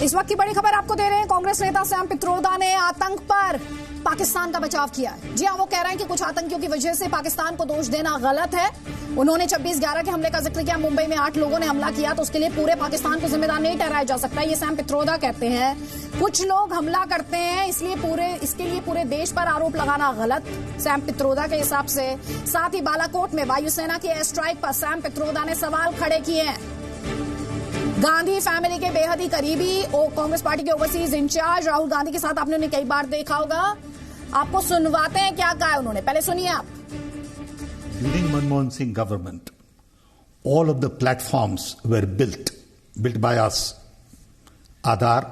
इस वक्त की बड़ी खबर आपको दे रहे हैं। कांग्रेस नेता सैम पित्रोदा ने आतंक पर पाकिस्तान का बचाव किया है। जी हां, वो कह रहे हैं कि कुछ आतंकियों की वजह से पाकिस्तान को दोष देना गलत है। उन्होंने 26/11 के हमले का जिक्र किया। मुंबई में 8 लोगों ने हमला किया तो उसके लिए पूरे पाकिस्तान को जिम्मेदार नहीं ठहराया जा सकता। ये सैम पित्रोदा कहते हैं कुछ लोग हमला करते हैं इसके लिए पूरे देश पर आरोप लगाना गलत। सैम पित्रोदा के हिसाब से साथ ही बालाकोट में वायुसेना की एयर स्ट्राइक पर सैम पित्रोदा ने सवाल खड़े किए हैं। गांधी फैमिली के बेहद ही करीबी कांग्रेस पार्टी के ओवरसीज इंचार्ज राहुल गांधी के साथ आपने उन्हें कई बार देखा होगा। आपको सुनवाते हैं क्या कहा है उन्होंने, पहले सुनिए आप। During Manmohan Singh government, all of the platforms were built by us. Aadhaar,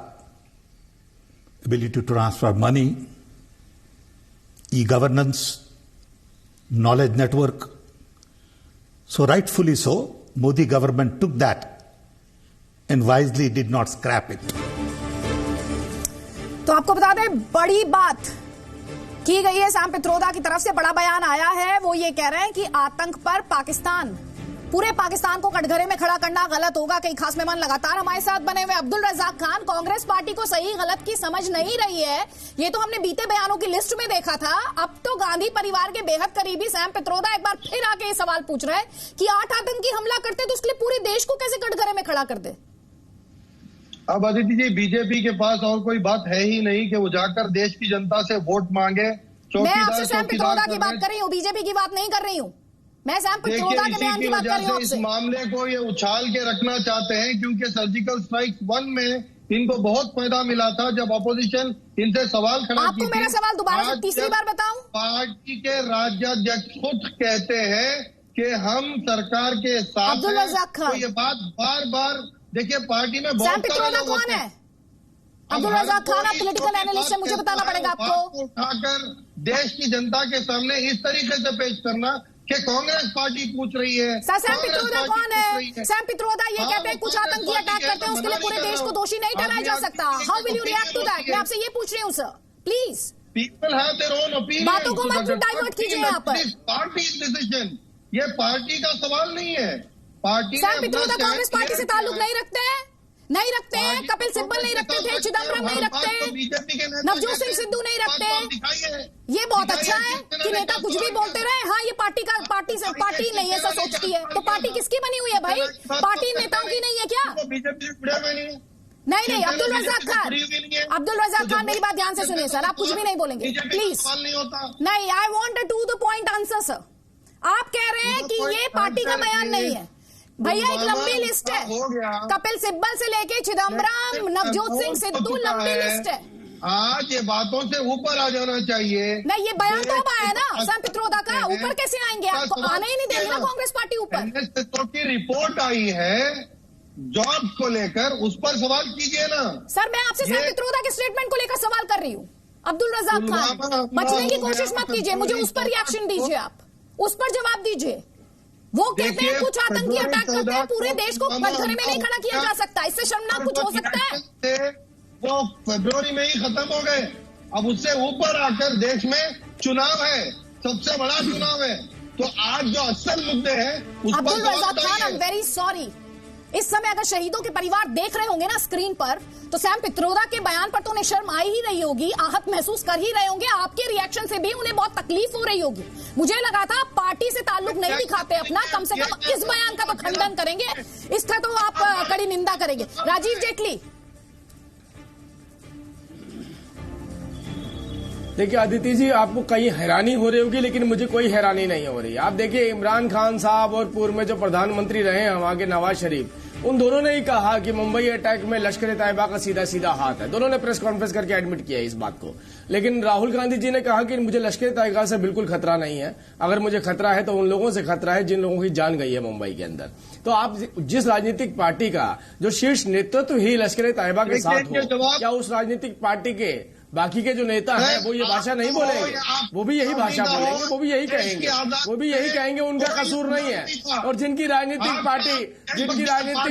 ability to transfer money, e-governance, knowledge network. So rightfully so, Modi government took that and wisely did not scrap it. तो आपको बता दें, बड़ी बात की गई है Sam Pitroda की तरफ से। बड़ा बयान आया है। वो ये कह रहे हैं कि आतंक पर पूरे पाकिस्तान को कटघरे में खड़ा करना गलत होगा। कई खास मेहमान लगातार हमारे साथ बने हुए। अब्दुल रज़ाक खान, कांग्रेस पार्टी को सही गलत की समझ नहीं रही है। ये तो हमने बीते बयानों की लिस्ट में देखा था। अब तो गांधी परिवार के बेहद करीबी सैम पित्रोदा एक बार फिर आके ये सवाल पूछ रहे हैं कि 8 आतंकी हमला करते तो उसके लिए पूरे देश को कैसे कटघरे में खड़ा कर दे। अब अदिति जी, बीजेपी के पास और कोई बात है ही नहीं कि वो जाकर देश की जनता से वोट मांगे। मैं आपसे सैम पित्रोदा की बात कर रही हूँ, बीजेपी की बात नहीं कर रही हूँ। मैं सैम पित्रोदा के बयान की बात कर रही हूँ आपसे। इस मामले को ये उछाल के रखना चाहते हैं क्योंकि सर्जिकल स्ट्राइक 1 में इनको बहुत फायदा मिला था जब अपोजिशन इनसे सवाल खड़ा आपको मेरा सवाल दोबारा से तीसरी बार बताऊं। पार्टी के राज्याध्यक्ष खुद कहते हैं कि हम सरकार के साथ। अब्दुल रज़ाक खान, ये बात बार बार देखिए, पार्टी में सैम पित्रोदा कौन है? अब्दुल रज़ाक खान, आप पॉलिटिकल एनालिस्ट है, मुझे बताना पड़ेगा आपको। उठाकर देश की जनता के सामने इस तरीके से पेश करना कि कांग्रेस पार्टी पूछ रही है। सैम पित्रोदा कौन है? सैम पित्रोदा ये कहते हैं कुछ आतंकी अटैक करते हैं उसके लिए पूरे देश को दोषी नहीं ठहराया जा सकता। How will you react to that? मैं आपसे ये पूछ रही हूँ sir, please. People have their own opinion. बातों को मत डाइवर्ट कीजिए यहाँ पर। पार्टी डिसीजन, ये पार्टी का सवाल नहीं है। Party Sam Pitroda Congress party से ताल्लुक नहीं रखते हैं, कपिल सिब्बल नहीं रखते थे, चिदम्बरम नहीं रखते, नवजोत सिंह सिद्धू नहीं रखते। ये बहुत अच्छा है कि नेता कुछ भी बोलते रहे। हाँ, ये पार्टी नहीं ऐसा सोचती है तो पार्टी किसकी बनी हुई है भाई? पार्टी नेताओं की नहीं है क्या? नहीं, अब्दुल रज़ाक खान मेरी बात ध्यान से सुनिए सर, आप कुछ भी नहीं बोलेंगे प्लीज। नहीं, I want to the point answer sir. आप कह रहे हैं कि ये पार्टी का बयान नहीं है। भैया एक लंबी लिस्ट है, कपिल सिब्बल से लेके चिदम्बरम, नवजोत सिंह सिद्धू, लंबी लिस्ट है। आज ये बातों से ऊपर आ जाना चाहिए। नहीं, ये बयान तो अब आया ना सैम पित्रोदा का, ऊपर कैसे आएंगे? आपको आने ही नहीं देंगे ना कांग्रेस पार्टी ऊपर। की रिपोर्ट आई है जॉब को लेकर, उस पर सवाल कीजिए ना सर। मैं आपसे सैम पित्रोदा के स्टेटमेंट को लेकर सवाल कर रही हूँ। अब्दुल रज़ाक खान, बचने की कोशिश मत कीजिए, मुझे उस पर रिएक्शन दीजिए, आप उस पर जवाब दीजिए। वो कहते हैं कुछ आतंकी अटैक करते हैं, पूरे देश को कटघरे में नहीं खड़ा किया जा सकता। इससे शर्मनाक कुछ हो सकता है? वो फरवरी में ही खत्म हो गए। अब उससे ऊपर आकर देश में चुनाव है, सबसे बड़ा चुनाव है। तो आज जो असल मुद्दे हैं उस पर Abdul Razzaq Khan, I am very sorry. इस समय अगर शहीदों के परिवार देख रहे होंगे ना स्क्रीन पर, तो सैम पित्रोदा के बयान पर तो उन्हें शर्म आ ही रही होगी, आहत महसूस कर ही रहे होंगे। आपके रिएक्शन से भी उन्हें बहुत तकलीफ हो रही होगी। मुझे लगा था पार्टी से ताल्लुक नहीं दिखाते अपना, कम से कम इस बयान का तो खंडन करेंगे, इसका तो आप कड़ी निंदा करेंगे। राजीव जेटली। देखिए अदिति जी, आपको कहीं हैरानी हो रही होगी लेकिन मुझे कोई हैरानी नहीं हो रही। आप देखिए, इमरान खान साहब और पूर्व में जो प्रधानमंत्री रहे हैं वहां के नवाज शरीफ, उन दोनों ने ही कहा कि मुंबई अटैक में लश्कर तैयबा का सीधा सीधा हाथ है। दोनों ने प्रेस कॉन्फ्रेंस करके एडमिट किया इस बात को। लेकिन राहुल गांधी जी ने कहा कि मुझे लश्कर तैयबा से बिल्कुल खतरा नहीं है। अगर मुझे खतरा है तो उन लोगों से खतरा है जिन लोगों की जान गई है मुंबई के अंदर। तो आप जिस राजनीतिक पार्टी का जो शीर्ष नेतृत्व ही लश्कर तैयबा के साथ हो, क्या उस राजनीतिक पार्टी के बाकी के जो नेता हैं वो ये भाषा नहीं बोलेंगे? वो भी यही भाषा बोलेंगे, वो भी यही कहेंगे उनका कसूर नहीं है। और जिनकी राजनीतिक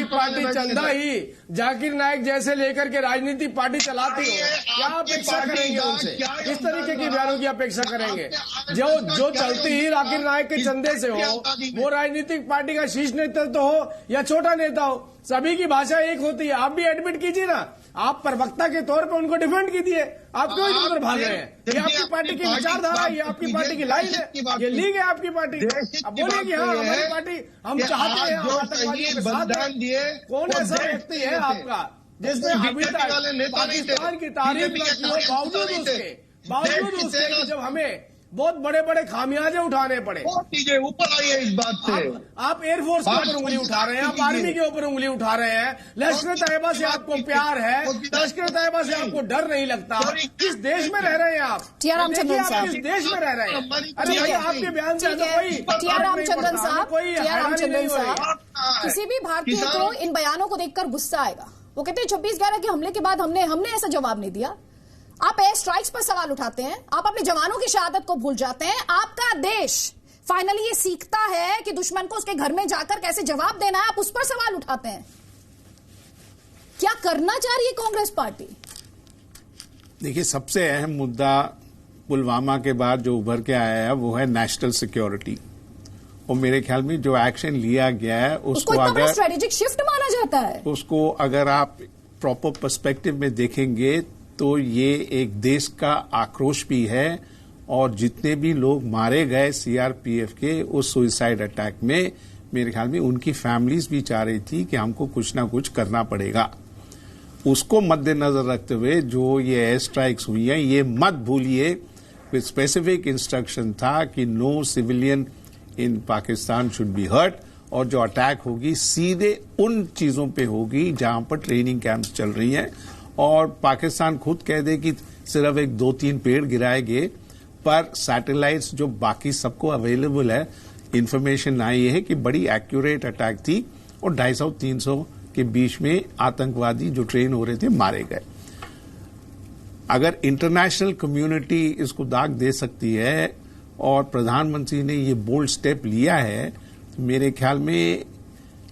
पार्टी चंदा ही जाकिर नायक जैसे लेकर के राजनीतिक पार्टी चलाती हो, क्या अपेक्षा करेंगे उनसे? किस तरीके की बयानों की अपेक्षा करेंगे? जो चलती ही जाकिर नायक के चंदे से हो, वो राजनीतिक पार्टी का शीर्ष नेतृत्व हो या छोटा नेता हो, सभी की भाषा एक होती है। आप भी एडमिट कीजिए ना आप प्रवक्ता के तौर पर उनको डिफेंड कीजिए। आप क्यों इधर उधर भाग रहे हैं? ये आपकी पार्टी की विचारधारा, ये आपकी पार्टी की लाइन है, ये लीग है आपकी पार्टी। अब बोलिए कि हाँ हमारी पार्टी, हम चाहते हैं आतंकवादियों के साथ। कौन ऐसा व्यक्ति है आपका जिसने अभी तक पाकिस्तान की तारीफ न की हो, बावजूद उसके कि जब हमें बहुत बड़े बड़े खामियाजे उठाने पड़े। ऊपर आइए इस बात से। आप एयरफोर्स के ऊपर उंगली उठा रहे हैं, आप आर्मी के ऊपर उंगली उठा रहे हैं, लश्कर तैयबा से आपको प्यार है, लश्कर तैयबा से आपको डर नहीं लगता। किस देश में रह रहे हैं आप? टी.आर. रामचंद्रन साहब, किस देश में रह रहे हैं? अरे भाई आपके बयान से टी.आर. रामचंद्रन साहब, किसी भी भारतीय को इन बयानों को देखकर गुस्सा आएगा। वो कहते हैं 26/11 के हमले के बाद हमने ऐसा जवाब नहीं दिया। आप एयर स्ट्राइक्स पर सवाल उठाते हैं, आप अपने जवानों की शहादत को भूल जाते हैं। आपका देश फाइनली ये सीखता है कि दुश्मन को उसके घर में जाकर कैसे जवाब देना है, आप उस पर सवाल उठाते हैं। क्या करना चाह रही है कांग्रेस पार्टी? देखिए, सबसे अहम मुद्दा पुलवामा के बाद जो उभर के आया है वो है नेशनल सिक्योरिटी। और मेरे ख्याल में जो एक्शन लिया गया है उसको अगर स्ट्रेटेजिक शिफ्ट माना जाता है, उसको अगर आप प्रॉपर पर्सपेक्टिव में देखेंगे तो ये एक देश का आक्रोश भी है। और जितने भी लोग मारे गए सीआरपीएफ के उस सुइसाइड अटैक में, मेरे ख्याल में उनकी फैमिलीज भी चाह रही थी कि हमको कुछ ना कुछ करना पड़ेगा। उसको मद्देनजर रखते हुए जो ये एयर स्ट्राइक्स हुई हैं, ये मत भूलिए विद स्पेसिफिक इंस्ट्रक्शन था कि no civilian in Pakistan should be hurt. और जो अटैक होगी सीधे उन चीजों पे होगी जहां पर ट्रेनिंग कैंप्स चल रही हैं। और पाकिस्तान खुद कह दे कि सिर्फ 1-2-3 पेड़ गिराएंगे, पर सैटेलाइट्स जो बाकी सबको अवेलेबल है, इंफॉर्मेशन आई है कि बड़ी एक्यूरेट अटैक थी और 250-300 के बीच में आतंकवादी जो ट्रेन हो रहे थे मारे गए। अगर इंटरनेशनल कम्युनिटी इसको दाग दे सकती है और प्रधानमंत्री ने ये बोल्ड स्टेप लिया है, मेरे ख्याल में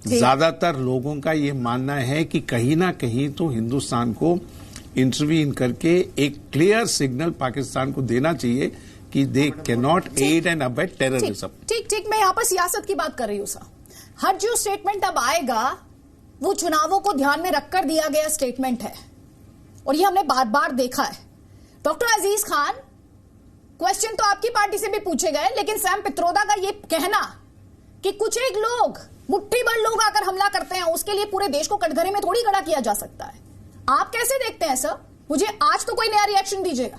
ज्यादातर लोगों का ये मानना है कि कहीं ना कहीं तो हिंदुस्तान को इंटरवीन करके एक क्लियर सिग्नल पाकिस्तान को देना चाहिए कि they can not aid and abet terrorism. ठीक, मैं यहां पर सियासत की बात कर रही हूं सर। हर जो स्टेटमेंट अब आएगा वो चुनावों को ध्यान में रखकर दिया गया स्टेटमेंट है और ये हमने बार बार देखा है। डॉक्टर अजीज खान, क्वेश्चन तो आपकी पार्टी से भी पूछे गए, लेकिन सैम पित्रोदा का ये कहना कि कुछ एक लोग, मुट्ठी भर लोग आकर हमला करते हैं, उसके लिए पूरे देश को कटघरे में थोड़ी खड़ा किया जा सकता है। आप कैसे देखते हैं सर? मुझे आज तो कोई नया रिएक्शन दीजिएगा।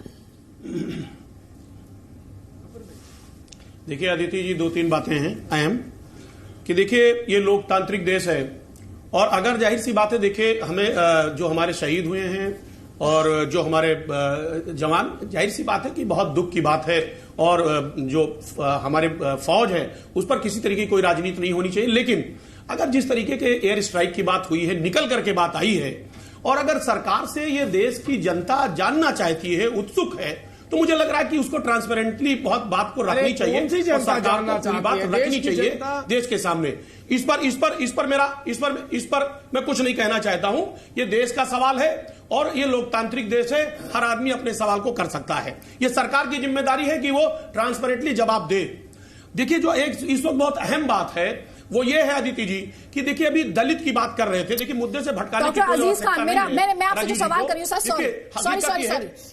देखिए अदिति जी, 2-3 बातें हैं अहम कि देखिए ये लोकतांत्रिक देश है और अगर जाहिर सी बात है, देखिए हमें जो हमारे शहीद हुए हैं और जो हमारे जवान, जाहिर सी बात है कि बहुत दुख की बात है और जो हमारे फौज है उस पर किसी तरीके की कोई राजनीति नहीं होनी चाहिए। लेकिन अगर जिस तरीके के एयर स्ट्राइक की बात हुई है, निकल करके बात आई है, और अगर सरकार से ये देश की जनता जानना चाहती है, उत्सुक है, तो मुझे लग रहा है कि उसको ट्रांसपेरेंटली बहुत बात को रखनी चाहिए और सरकार को पूरी बात रखनी चाहिए देश के सामने। इस पर मैं कुछ नहीं कहना चाहता हूं। ये देश का सवाल है और ये लोकतांत्रिक देश है, हर आदमी अपने सवाल को कर सकता है। ये सरकार की जिम्मेदारी है कि वो ट्रांसपेरेंटली जवाब दे। देखिए जो एक इस वक्त बहुत अहम बात है वो ये है अदिति जी कि देखिए अभी दलित की बात कर रहे थे, देखिए मुद्दे से भटकाने की कोई आवश्यकता नहीं है। मैं आपसे जो सवाल कर रही हूँ सर, सॉरी,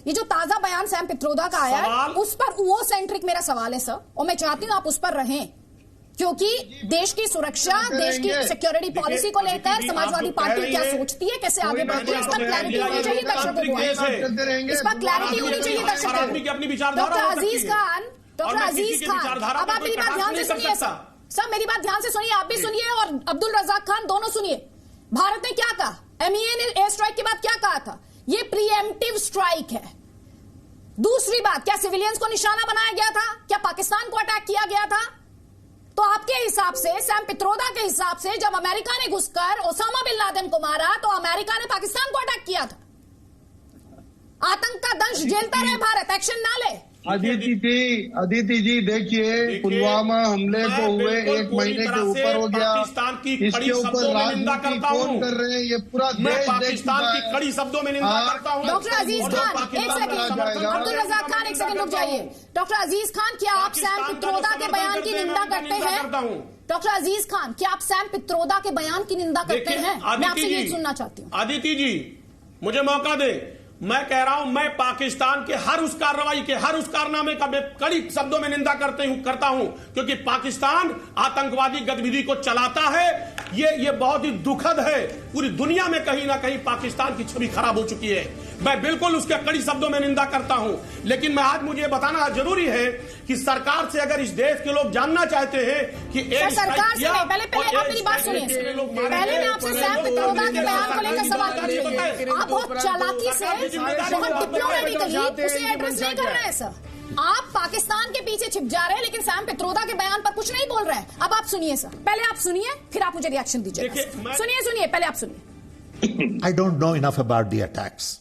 ये जो ताजा बयान सैम पित्रोदा का आया है उस पर वो सेंट्रिक मेरा सवाल है सर, और मैं चाहती हूँ आप उस पर रहें, क्योंकि देश की सुरक्षा, देश की सिक्योरिटी पॉलिसी को लेकर समाजवादी पार्टी क्या सोचती है, कैसे आगे बढ़ती है, इस पर क्लैरिटी होनी चाहिए दर्शकों को, इस पर क्लैरिटी होनी चाहिए दर्शकों को। डॉक्टर अजीज खान, अब आप मेरी बात ध्यान से सुनिए सर, मेरी बात ध्यान से सुनिए, आप भी सुनिए और अब्दुल रजाक खान दोनों सुनिए। भारत ने क्या कहा, एमईए ने एयर स्ट्राइक के बाद क्या कहा था, ये प्रीएम्प्टिव स्ट्राइक है। दूसरी बात, क्या सिविलियंस को निशाना बनाया गया था, क्या पाकिस्तान को अटैक किया गया था? तो आपके हिसाब से, सैम पित्रोदा के हिसाब से, जब अमेरिका ने घुसकर ओसामा बिन लादेन को मारा तो अमेरिका ने पाकिस्तान को अटैक किया था। आतंक का दंश झेलता रहे भारत, एक्शन ना ले। अदिति जी देखिए, पुलवामा हमले को हुए 1 महीने के ऊपर हो गया, इसके ऊपर राजनीति कौन कर रहे हैं, ये पूरा देश पाकिस्तान की कड़ी शब्दों में निंदा करता हूं। डॉक्टर अजीज खान एक सेकंड, अब्दुल रजाक खान एक सेकंड रुक जाइए। डॉक्टर अजीज खान, क्या आप सैम पित्रोदा के बयान की निंदा करते हैं? डॉक्टर अजीज खान, क्या आप सैम पित्रोदा के बयान की निंदा करते हैं? मैं आपसे ये सुनना चाहती हूँ। अदिति जी, मुझे मौका दें। मैं कह रहा हूं, मैं पाकिस्तान के हर उस कार्रवाई के, हर उस कारनामे का मैं कड़ी शब्दों में निंदा करता हूं, क्योंकि पाकिस्तान आतंकवादी गतिविधि को चलाता है। ये बहुत ही दुखद है। पूरी दुनिया में कहीं ना कहीं पाकिस्तान की छवि खराब हो चुकी है। मैं बिल्कुल उसके कड़ी शब्दों में निंदा करता हूं, लेकिन मैं आज मुझे बताना जरूरी है कि सरकार से अगर इस देश के लोग जानना चाहते हैं कि एक सरकार से नहीं, पहले आप मेरी बात सुनिए। पहले मैं आपसे सैम पित्रोदा के बयान को लेकर सवाल कर रही हूं। आप बहुत चालाकी से, बहुत डिप्लोमेटिकली उसे एड्रेस नहीं कर रहे हैं सर। आप पाकिस्तान के पीछे छिप जा रहे हैं, लेकिन सैम पित्रोदा के बयान पर कुछ नहीं बोल रहे हैं। अब आप सुनिए सर, पहले आप सुनिए, फिर आप मुझे रिएक्शन दीजिए। सुनिए, पहले आप सुनिए। I don't know enough about the attacks.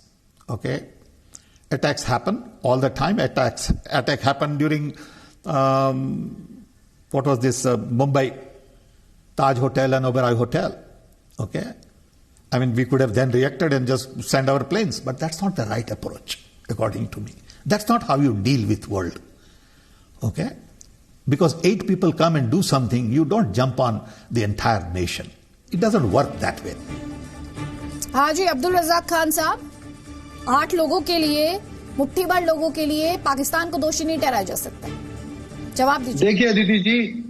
Okay, attacks happen all the time. Attack happened during what was this Mumbai Taj Hotel and Oberoi Hotel. Okay, I mean we could have then reacted and just send our planes, but that's not the right approach, according to me. That's not how you deal with world. Okay, because 8 people come and do something, you don't jump on the entire nation. It doesn't work that way. हाँ जी, अब्दुल रज़ाक खान साहब, 8 लोगों के लिए, मुट्ठी भर लोगों के लिए पाकिस्तान को दोषी नहीं ठहराया जा सकता। जवाब दीजिए।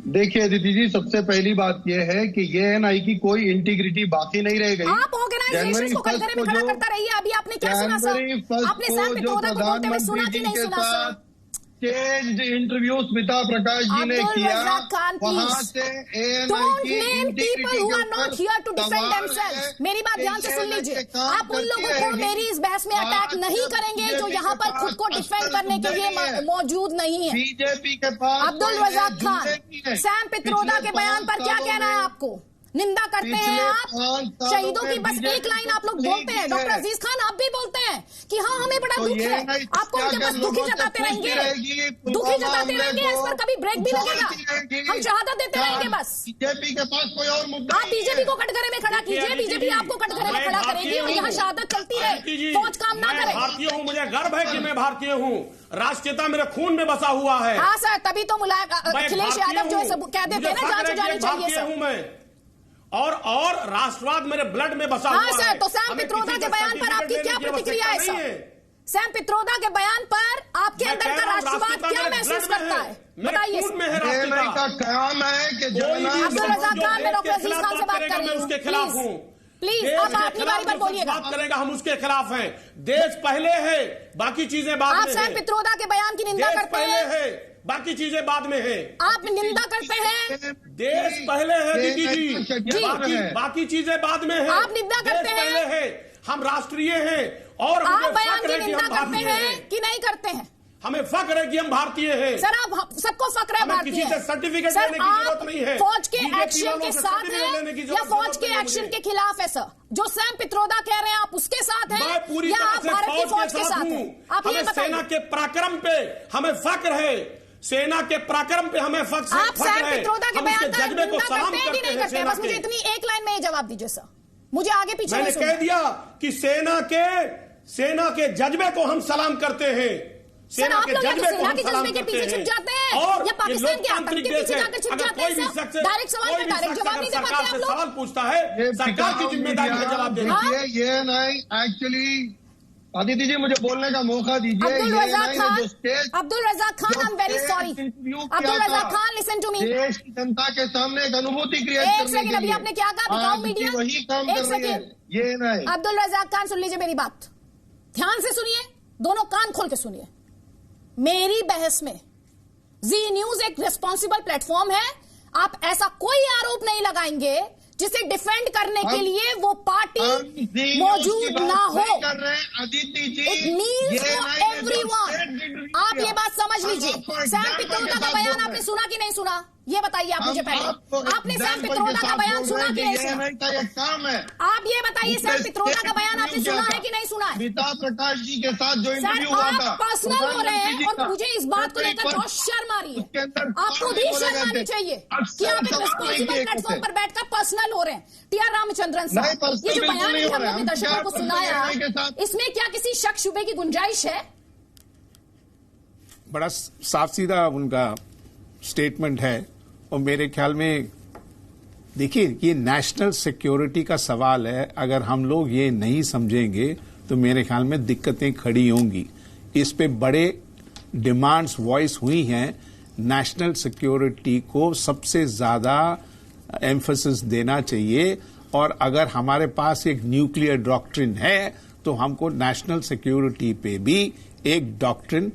देखिए अदिति जी, सबसे पहली बात यह है कि एएनआई की कोई इंटीग्रिटी बाकी नहीं रह गई। आप ऑर्गेनाइजेशन को कटघरे में खड़ा करता रहिए। अभी आपने क्या सुना सर? आपने सैम पित्रोदा को बोलते हुए सुना कि नहीं सुना sir? Changed interview Smita Prakash ji ने किया, वहां से don't name people who are not here to defend themselves. मेरी बात ध्यान से सुन लीजिए। आप उन लोगों को मेरी इस बहस में अटैक नहीं करेंगे जो यहाँ पर खुद को डिफेंड करने के लिए मौजूद नहीं है। बीजेपी के पास अब्दुल रज़ाक खान, सैम पित्रोदा के बयान पर क्या कहना है आपको? निंदा करते हैं आप शहीदों की, बस एक लाइन आप लोग बोलते हैं। डॉक्टर अजीज खान, आप भी बोलते हैं कि हाँ हमें बड़ा दुख है। आपको उनके पास दुखी जताते रहेंगे, इस पर कभी ब्रेक भी लगेगा। हम शहादत देते रहेंगे बस। बीजेपी के पास कोई और मुद्दा, आप बीजेपी को कटघरे में खड़ा कीजिए, बीजेपी आपको कटघरे में खड़ा करेगी और यहाँ शहादत चलती है, फौज काम ना करे। भारतीय हूँ, मुझे गर्व है कि मैं भारतीय हूँ। राष्ट्रीयता मेरे खून में बसा हुआ है। हाँ सर, तभी तो अखिलेश यादव जो है कह देते हैं ना, जांच हो जानी चाहिए सर। और राष्ट्रवाद मेरे ब्लड में बसा हुआ है। हाँ सर, तो सैम पित्रोदा के बयान पर आपकी क्या प्रतिक्रिया है सर? सैम पित्रोदा के बयान पर आपके अंदर का राष्ट्रवाद क्या महसूस करता है, बताइए। का काम है कि अब्दुल रज़ाक खान, मैं डॉक्टर अजीज खान से बात कर रही हूँ, उसके खिलाफ हूँ। प्लीज आप अपनी बारी पर बोलिएगा। बात करेगा, हम उसके खिलाफ हैं। देश पहले है, बाकी चीजें बाद में। आप सैम पित्रोदा के बयान की निंदा करते हैं, बाकी चीजें बाद में है। आप निंदा करते हैं। देश पहले है दीदी जी, बाकी चीजें बाद में है। आप निंदा करते हैं, पहले है। हम राष्ट्रीय हैं और आप बयान की निंदा करते हैं कि नहीं करते हैं? हमें फक्र है कि हम भारतीय हैं। सर, आप सबको फक्र है भारतीय है। सर्टिफिकेट लेने की जरूरत नहीं है। फौज के एक्शन के साथ है या फौज के एक्शन के खिलाफ है सर? जो सैम पित्रोदा कह रहे हैं आप उसके साथ हैं या आप भारत की फौज के साथ हैं? आप ये बताइए। सेना के पराक्रम पे हमें फक्र है, सेना के पराक्रम पे हमें फक्र है। आप सैम पित्रोदा के बयान का जज्बे को सलाम करते हैं कि नहीं करते? बस मुझे इतनी एक लाइन में जवाब दीजिए सर, मुझे आगे पीछे मैंने कह दिया कि सेना के जज्बे को हम सलाम करते हैं। सेना के जज्बे को हम सलाम करते पीछे छिप जाते हैं और या पाकिस्तान के आतंक के पीछे जाकर छिप जाते हैं सर? डायरेक्ट सवाल पे डायरेक्ट जवाब नहीं दे पाते आप लोग। सवाल पूछता है, सरकार की जिम्मेदारी का जवाब देना। ये नहीं, एक्चुअली अदिति जी मुझे बोलने का मौका दीजिए। Abdul Razzaq Khan, I am very sorry. Abdul Razzaq Khan, listen to me. देश की जनता के सामने एक अनुभूति क्रिएट करने के लिए। एक सेकंड, अभी आपने क्या कहा? दिखाओ मीडिया। वही काम कर रही है। ये नहीं, अब्दुल रज़ाक खान सुन लीजिए मेरी बात, ध्यान से सुनिए, दोनों कान खोल के सुनिए। मेरी बहस में जी न्यूज एक रिस्पॉन्सिबल प्लेटफॉर्म है। आप ऐसा कोई आरोप नहीं लगाएंगे जिसे डिफेंड करने के लिए वो पार्टी मौजूद ना हो। It means for everyone. आप ये बात समझ लीजिए। सैम पित्रोदा का बयान आपने सुना कि नहीं सुना? ये बताइए आप मुझे पहले। आपने सैम पित्रोदा का बयान सुना कि नहीं सुना? आप ये बताइए, सैम पित्रोदा का बयान आपने सुना है कि नहीं सुना है? स्मिता प्रकाश जी के साथ जो इंटरव्यू हुआ था, आप पर्सनल हो रहे हैं और मुझे इस बात को लेकर बहुत शर्म आ रही है। आपको भी शर्म आनी चाहिए कि आप एक रिस्पॉन्सिबल प्लेटफॉर्म पर बैठकर पर्सनल हो रहे हैं। टी.आर. रामचंद्रन साहब, ये जो बयान भी हम लोग दर्शकों को सुनाया, इसमें क्या किसी शक शुबे की गुंजाइश है? बड़ा साफ सीधा उनका स्टेटमेंट है और मेरे ख्याल में देखिए, ये नेशनल सिक्योरिटी का सवाल है। अगर हम लोग ये नहीं समझेंगे तो मेरे ख्याल में दिक्कतें खड़ी होंगी। इस पे बड़े डिमांड्स वॉइस हुई हैं। नेशनल सिक्योरिटी को सबसे ज्यादा एम्फेसिस देना चाहिए, और अगर हमारे पास एक न्यूक्लियर डॉक्ट्रिन है तो हमको नेशनल सिक्योरिटी पे भी एक डॉक्ट्रिन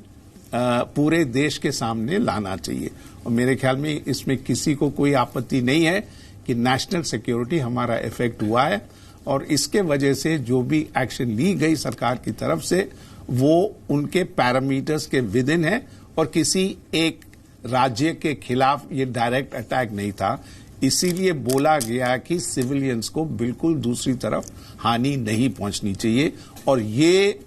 पूरे देश के सामने लाना चाहिए। और मेरे ख्याल में इसमें किसी को कोई आपत्ति नहीं है कि नेशनल सिक्योरिटी हमारा इफेक्ट हुआ है, और इसके वजह से जो भी एक्शन ली गई सरकार की तरफ से वो उनके पैरामीटर्स के विद इन है, और किसी एक राज्य के खिलाफ ये डायरेक्ट अटैक नहीं था। इसीलिए बोला गया कि सिविलियंस को बिल्कुल दूसरी तरफ हानि नहीं पहुंचनी चाहिए, और ये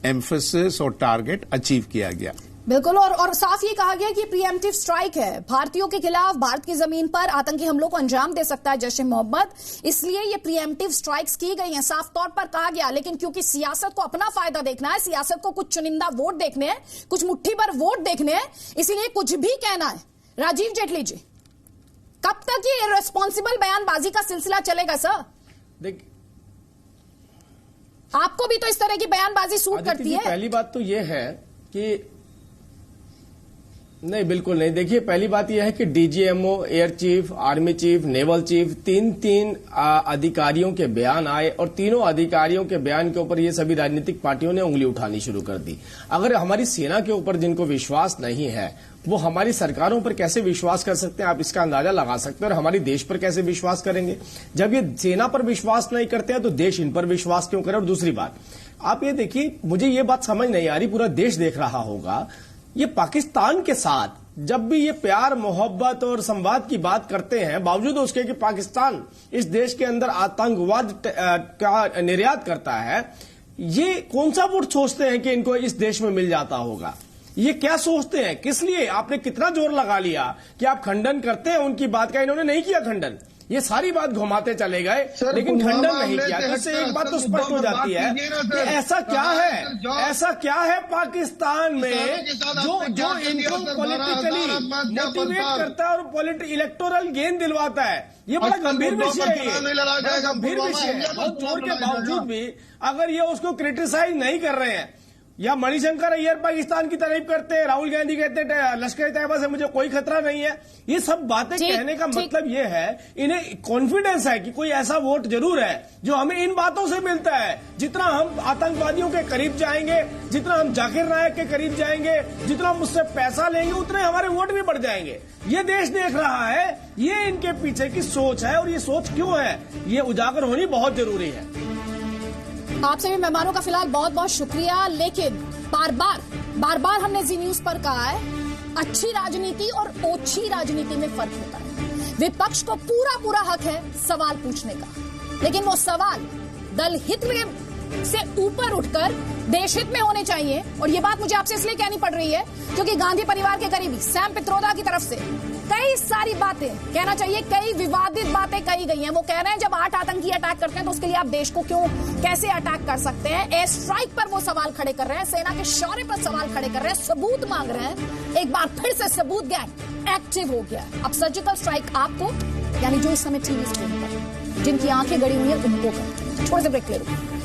एम्फेसिस और टारगेट अचीव किया गया। बिल्कुल, और साफ ये कहा गया कि प्रीएम्प्टिव स्ट्राइक है, भारतीयों के खिलाफ भारत की जमीन पर आतंकी हमलों को अंजाम दे सकता है जैश ए मोहम्मद, इसलिए ये प्रीएम्प्टिव स्ट्राइक्स की गई हैं, साफ तौर पर कहा गया। लेकिन क्योंकि सियासत को अपना फायदा देखना है, सियासत को कुछ चुनिंदा वोट देखने हैं, कुछ मुट्ठी भर वोट देखने हैं, इसीलिए कुछ भी कहना है। राजीव जेटली जी, कब तक ये इर्रेस्पॉन्सिबल बयानबाजी का सिलसिला चलेगा सर? देखिए, आपको भी तो इस तरह की बयानबाजी सूट करती है। पहली बात तो ये है कि नहीं, बिल्कुल नहीं। देखिए, पहली बात यह है कि DGMO, air chief, army chief, naval chief, तीन अधिकारियों के बयान आए, और तीनों अधिकारियों के बयान के ऊपर ये सभी राजनीतिक पार्टियों ने उंगली उठानी शुरू कर दी। अगर हमारी सेना के ऊपर जिनको विश्वास नहीं है वो हमारी सरकारों पर कैसे विश्वास कर सकते हैं, आप इसका अंदाजा लगा सकते हैं। और हमारी देश पर कैसे विश्वास करेंगे? जब ये सेना पर विश्वास नहीं करते हैं तो देश इन पर विश्वास क्यों करे? और दूसरी बात, आप ये देखिए, मुझे ये बात समझ नहीं आ रही, पूरा देश देख रहा होगा, ये पाकिस्तान के साथ जब भी ये प्यार, मोहब्बत और संवाद की बात करते हैं, बावजूद उसके कि पाकिस्तान इस देश के अंदर आतंकवाद का निर्यात करता है, ये कौन सा वोट सोचते हैं कि इनको इस देश में मिल जाता होगा? ये क्या सोचते हैं? किस लिए? आपने कितना जोर लगा लिया कि आप खंडन करते हैं उनकी बात का, इन्होंने नहीं किया खंडन। ये सारी बात घुमाते चले गए, लेकिन खंडन नहीं किया। इससे एक बात तो स्पष्ट हो जाती है कि ऐसा क्या है पाकिस्तान में जो इनको पॉलिटिकली मोटिवेट करता है और इलेक्टोरल गेन दिलवाता है। ये बड़ा गंभीर विषय है, बड़ा गंभीर विषय है। बहुत जोर के बावजूद भी अगर ये उसको क्रिटिसाइज नहीं कर रहे हैं, या मणिशंकर अय्यर पाकिस्तान की तारीफ करते हैं, राहुल गांधी कहते हैं लश्कर तैयबा से मुझे कोई खतरा नहीं है, ये सब बातें कहने का मतलब ये है, इन्हें कॉन्फिडेंस है कि कोई ऐसा वोट जरूर है जो हमें इन बातों से मिलता है। जितना हम आतंकवादियों के करीब जाएंगे, जितना हम जाकिर नायक के करीब जाएंगे, जितना हम उससे पैसा लेंगे, उतने हमारे वोट भी बढ़ जाएंगे। ये देश देख रहा है, ये इनके पीछे की सोच है, और ये सोच क्यों है ये उजागर होनी बहुत जरूरी है। आप सभी मेहमानों का फिलहाल बहुत बहुत शुक्रिया। लेकिन बार बार हमने जी न्यूज पर कहा है, अच्छी राजनीति और ओछी राजनीति में फर्क होता है। विपक्ष को पूरा हक है सवाल पूछने का, लेकिन वो सवाल दल हित में से ऊपर उठकर देश हित में होने चाहिए। और ये बात मुझे आपसे इसलिए कहनी पड़ रही है क्योंकि गांधी परिवार के करीबी सैम पित्रोदा की तरफ से कई सारी बातें, कहना चाहिए कई विवादित बातें कही गई हैं। वो कह रहे हैं जब 8 आतंकी अटैक करते हैं तो उसके लिए आप देश को कैसे अटैक कर सकते हैं? एयर स्ट्राइक पर वो सवाल खड़े कर रहे हैं, सेना के शौर्य पर सवाल खड़े कर रहे हैं, सबूत मांग रहे हैं। एक बार फिर से सबूत गैंग एक्टिव हो गया। अब सर्जिकल स्ट्राइक आपको, यानी जो इस समय टीवी स्क्रीन पर जिनकी आंखें गड़ी हुई है उनको कर। थोड़े से ब्रेक ले लो।